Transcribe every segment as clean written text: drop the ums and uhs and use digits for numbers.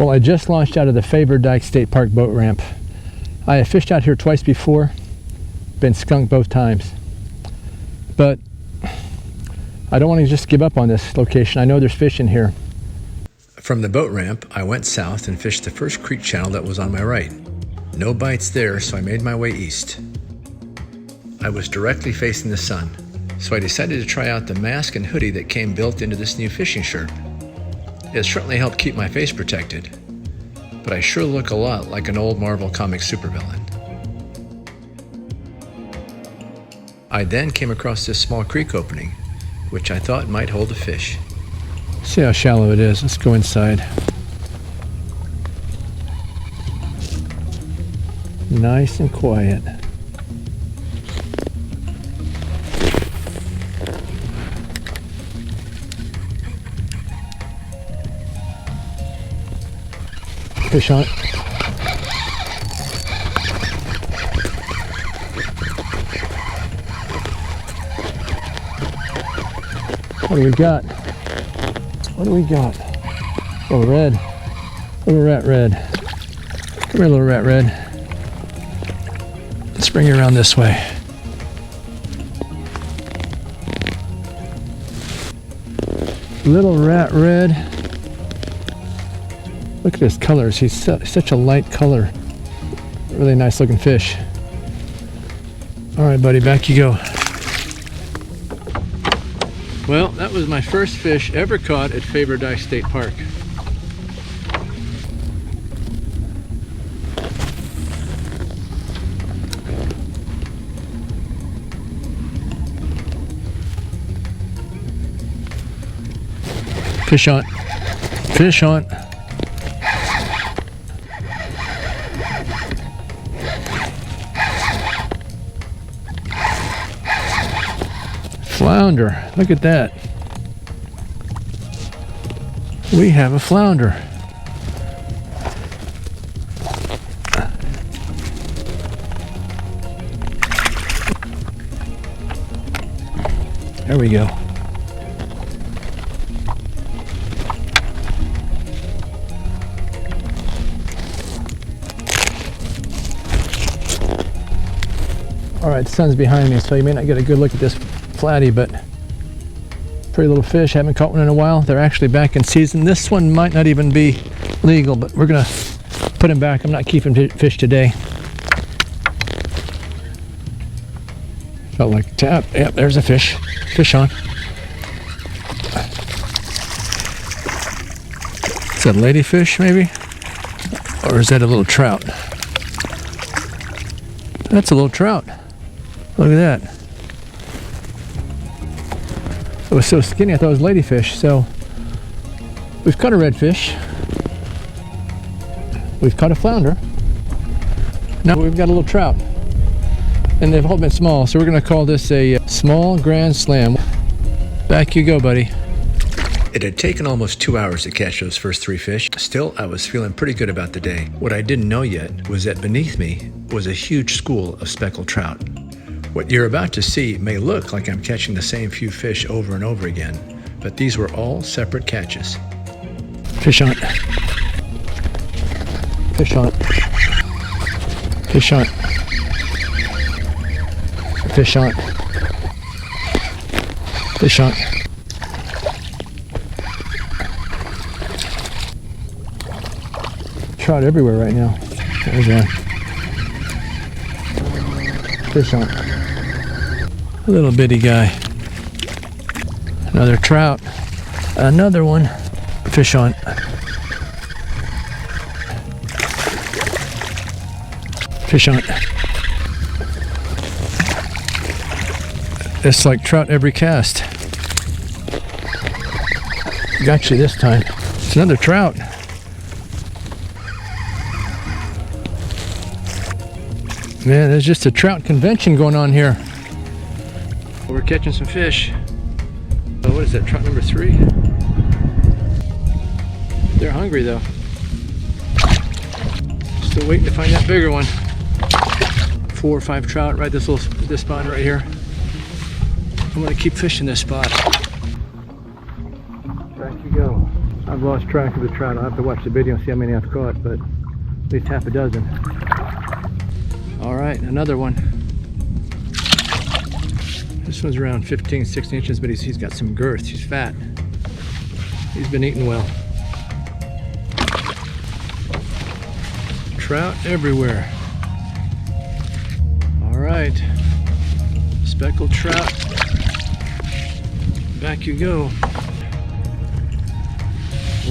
Well, I just launched out of the Faver Dykes State Park boat ramp. I have fished out here twice before, been skunked both times. But I don't want to just give up on this location. I know there's fish in here. From the boat ramp, I went south and fished the first creek channel that was on my right. No bites there, so I made my way east. I was directly facing the sun, so I decided to try out the mask and hoodie that came built into this new fishing shirt. It certainly helped keep my face protected, but I sure look a lot like an old Marvel comic supervillain. I then came across this small creek opening, which I thought might hold a fish. See how shallow it is. Let's go inside. Nice and quiet. Fish on it. What do we got? What do we got? Oh, red. Little rat red. Come here, little rat red. Let's bring you around this way. Little rat red. Look at his colors. He's such a light color. Really nice looking fish. All right, buddy, back you go. Well, that was my first fish ever caught at Faver Dykes State Park. Fish on. Fish on. Flounder. Look at that. We have a flounder. There we go. All right, the sun's behind me, so you may not get a good look at this flatty, but pretty little fish. Haven't caught one in a while. They're actually back in season. This one might not even be legal, but we're gonna put him back. I'm not keeping fish today. Felt like tap. Yep, there's a fish. Fish on. Is that a ladyfish maybe? Or is that a little trout? That's a little trout. Look at that. It was so skinny I thought it was ladyfish. So we've caught a redfish. We've caught a flounder. Now we've got a little trout. And they've all been small, so we're gonna call this a small grand slam. Back you go, buddy. It had taken almost 2 hours to catch those first 3 fish. Still, I was feeling pretty good about the day. What I didn't know yet was that beneath me was a huge school of speckled trout. What you're about to see may look like I'm catching the same few fish over and over again, but these were all separate catches. Fish on. Fish on. Fish on. Fish on. Fish on. Trout everywhere right now. There's one. Fish on. A little bitty guy. Another trout. Another one. Fish on. Fish on. It's like trout every cast. Got you this time. It's another trout. Man, there's just a trout convention going on here. We're catching some fish. Oh, what is that, trout number 3? They're hungry though. Still waiting to find that bigger one. 4 or 5 trout right this spot right here. I'm gonna keep fishing this spot. Back you go. I've lost track of the trout. I'll have to watch the video and see how many I've caught, but at least half a dozen. All right, another one. This one's around 15, 16 inches, but he's got some girth. He's fat. He's been eating well. Trout everywhere. All right, speckled trout. Back you go.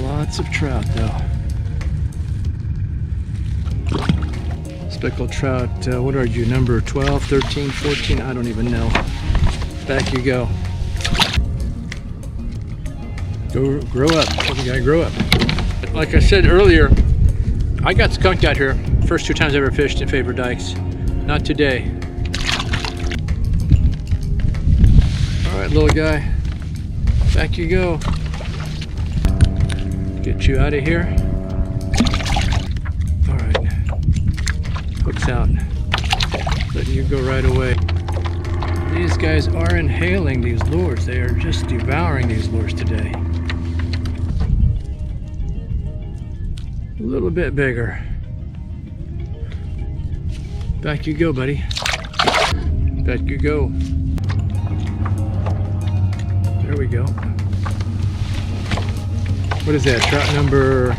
Lots of trout though. Speckled trout, what are you, number 12, 13, 14? I don't even know. Back you go. Grow up. You gotta grow up. Like I said earlier, I got skunked out here. First 2 times I ever fished in Faver Dykes. Not today. All right, little guy. Back you go. Get you out of here. All right. Hook's out. Letting you go right away. These guys are inhaling these lures. They are just devouring these lures today. A little bit bigger. Back you go, buddy. Back you go. There we go. What is that? Trout number...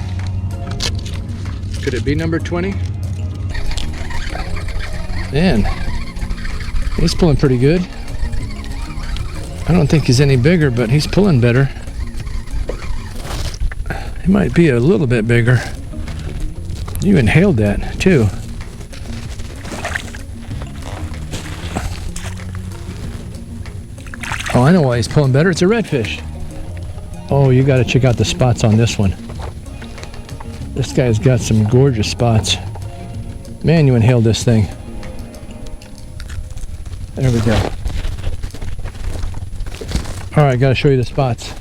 Could it be number 20? Man, he's pulling pretty good. I don't think he's any bigger, but he's pulling better. He might be a little bit bigger. You inhaled that too. Oh, I know why he's pulling better. It's a redfish. Oh, you got to check out the spots on this one. This guy's got some gorgeous spots. Man, you inhaled this thing. There we go. All right, got to show you the spots.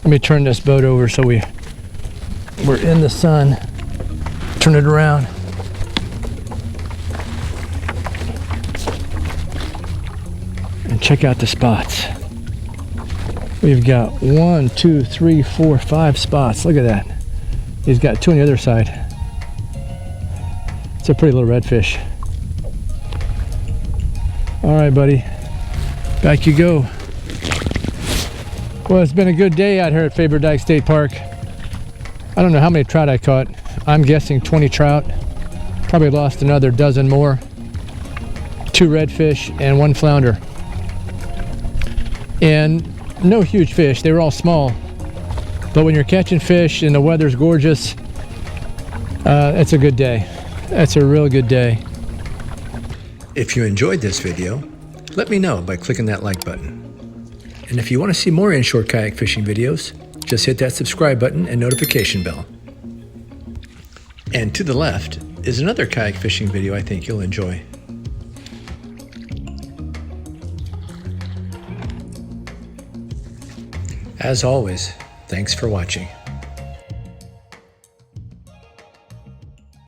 Let me turn this boat over so we're in the sun. Turn it around. And check out the spots. We've got 1, 2, 3, 4, 5 spots. Look at that. He's got 2 on the other side. It's a pretty little redfish. All right, buddy. Back you go. Well, it's been a good day out here at Faver Dykes State Park. I don't know how many trout I caught. I'm guessing 20 trout. Probably lost another dozen more. 2 redfish and 1 flounder. And no huge fish. They were all small. But when you're catching fish and the weather's gorgeous, it's a good day. That's a real good day. If you enjoyed this video, let me know by clicking that like button. And if you want to see more inshore kayak fishing videos, just hit that subscribe button and notification bell. And to the left is another kayak fishing video I think you'll enjoy. As always, thanks for watching.